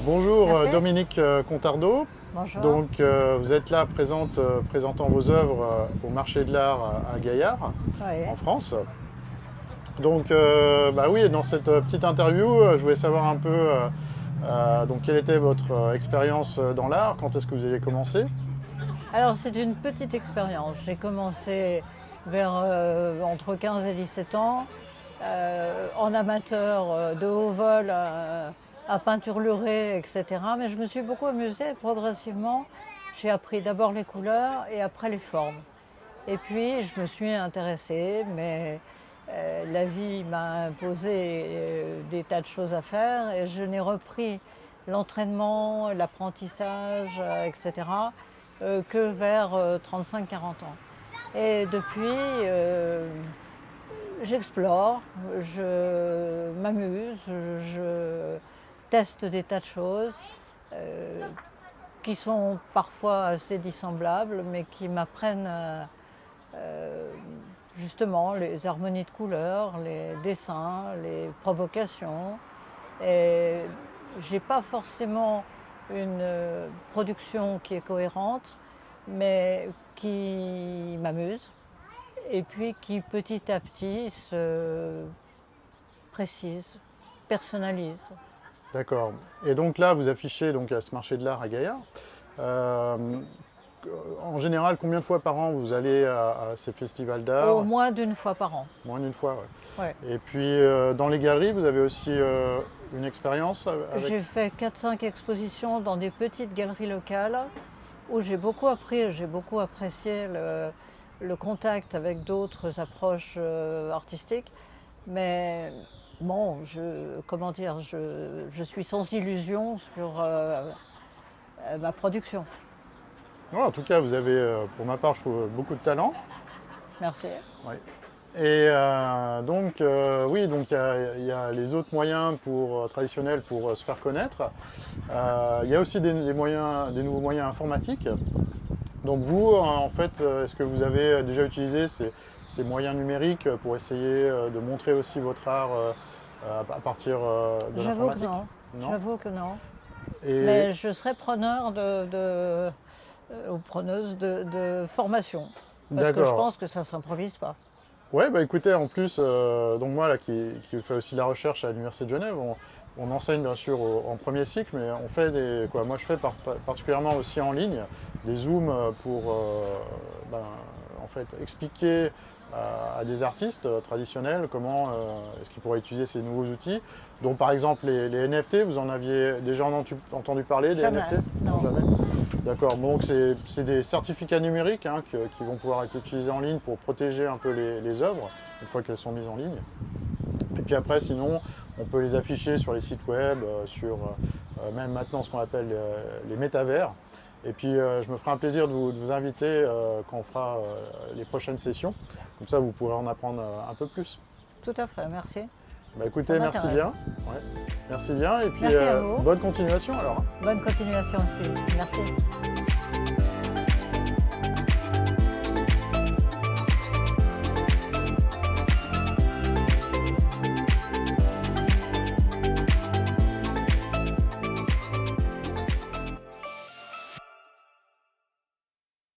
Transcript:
Bonjour Merci. Dominique Contardeau. Bonjour. Donc vous êtes là présentant vos œuvres au marché de l'art à Gaillard, Oui. en France. Donc bah oui, dans cette petite interview, je voulais savoir un peu donc quelle était votre expérience dans l'art, quand est-ce que vous avez commencé? Alors c'est une petite expérience. J'ai commencé vers entre 15 et 17 ans en amateur de haut vol à peinturlurer, etc. Mais je me suis beaucoup amusée progressivement. J'ai appris d'abord les couleurs et après les formes. Et puis je me suis intéressée, mais la vie m'a imposé des tas de choses à faire et je n'ai repris l'entraînement, l'apprentissage, etc., que vers 35-40 ans. Et depuis, j'explore, je m'amuse, je teste des tas de choses euh, qui sont parfois assez dissemblables, mais qui m'apprennent euh, justement les harmonies de couleurs, les dessins, les provocations. Et j'ai pas forcément une production qui est cohérente, mais qui m'amuse et puis qui petit à petit se précise, personnalise. D'accord. Et donc là, vous affichez donc, à ce marché de l'art à Gaillard. Euh, En général, combien de fois par an vous allez à ces festivals Au d'art? moins d'une fois par an. Moins d'une fois, ouais. Ouais. Et puis dans les galeries, vous avez aussi une expérience avec. J'ai fait 4-5 expositions dans des petites galeries locales où j'ai beaucoup appris, j'ai beaucoup apprécié le contact avec d'autres approches artistiques. Mais bon, comment dire, je suis sans illusion sur ma production. Ouais, en tout cas, vous avez, pour ma part, je trouve beaucoup de talent. Merci. Ouais. Et donc, oui, donc il y a les autres moyens traditionnels pour se faire connaître. Il y a aussi des moyens, des nouveaux moyens informatiques. Donc vous, en fait, est-ce que vous avez déjà utilisé ces moyens numériques pour essayer de montrer aussi votre art à partir de J'avoue que l'informatique? non. Non? J'avoue que non. Et Mais je serais preneur ou preneuse de formation. Parce que je d'accord. pense que ça ne s'improvise pas. Ouais, bah écoutez, en plus, donc moi là qui fais aussi la recherche à l'Université de Genève, on enseigne bien sûr en premier cycle, mais on fait moi je fais particulièrement aussi en ligne des zooms pour ben, en fait expliquer à des artistes traditionnels comment est-ce qu'ils pourraient utiliser ces nouveaux outils. Donc par exemple les NFT, vous en aviez déjà entendu parler des Jamais. NFT? Non, Non. jamais. D'accord, donc c'est des certificats numériques hein, qui vont pouvoir être utilisés en ligne pour protéger un peu les œuvres, une fois qu'elles sont mises en ligne. Et puis après, sinon, on peut les afficher sur les sites web, sur même maintenant ce qu'on appelle les métavers. Et puis je me ferai un plaisir de vous inviter quand on fera les prochaines sessions. Comme ça, vous pourrez en apprendre un peu plus. Tout à fait, merci. Bah écoutez, Ça merci m'intéresse. bien. Ouais. Merci bien. Et puis Merci à vous. bonne continuation alors. Bonne continuation aussi. Merci.